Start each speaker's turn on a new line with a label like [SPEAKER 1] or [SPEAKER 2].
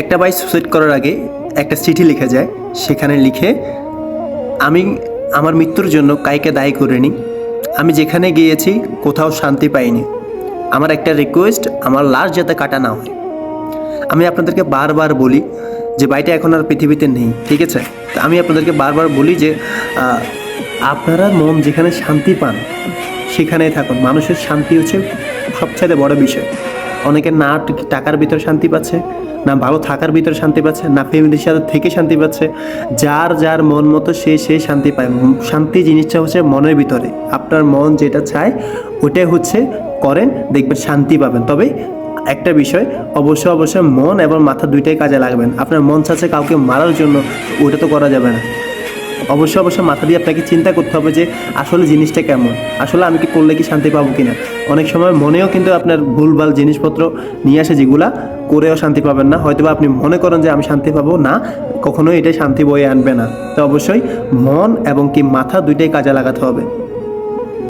[SPEAKER 1] একটা ভাই সুসাইড করার আগে একটা চিঠি লিখে যায়, সেখানে লিখে, আমি আমার মৃত্যুর জন্য কাইকে দায়ী করিনি, আমি যেখানে গিয়েছি কোথাও শান্তি পাইনি, আমার একটা রিকোয়েস্ট, আমার লাশ যাতে কাটা না হয়। আমি আপনাদেরকে বারবার বলি যে ভাইটা এখন আর পৃথিবীতে নেই, ঠিক আছে? তো আমি আপনাদেরকে বারবার বলি যে আপনারা মন যেখানে শান্তি পান সেখানেই থাকুন। মানুষের শান্তি হচ্ছে সবচাইতে বড় বিষয়। অনেকে না টাকার ভিতরে শান্তি পাচ্ছে, না ভালো থাকার ভিতরে শান্তি পাচ্ছে, না ফ্যামিলির সাথে থেকে শান্তি পাচ্ছে। যার যার মন মতো সে শান্তি পায়। শান্তি জিনিসটা হচ্ছে মনের ভিতরে। আপনার মন যেটা চায় ওটাই হচ্ছে করেন, দেখবেন শান্তি পাবেন। তবে একটা বিষয়, অবশ্যই মন এবং মাথা দুইটাই কাজে লাগবেন। আপনার মন চাচ্ছে কাউকে মারার জন্য, ওটা তো করা যাবে না। অবশ্যই মাথা দিয়ে আপনাকে চিন্তা করতে হবে যে আসলে জিনিসটা কেমন, আসলে আমি কি করলে কি শান্তি পাবো কিনা। অনেক সময় মনেও কিন্তু আপনার ভুলভাল জিনিসপত্র নিয়ে আসে, যেগুলা করেও শান্তি পাবেন না। হয়তোবা আপনি মনে করেন যে আমি শান্তি পাবো, না, কখনোই এটা শান্তি বয়ে আনবে না। তো অবশ্যই মন এবং কি মাথা দুইটাই কাজে লাগাতে হবে।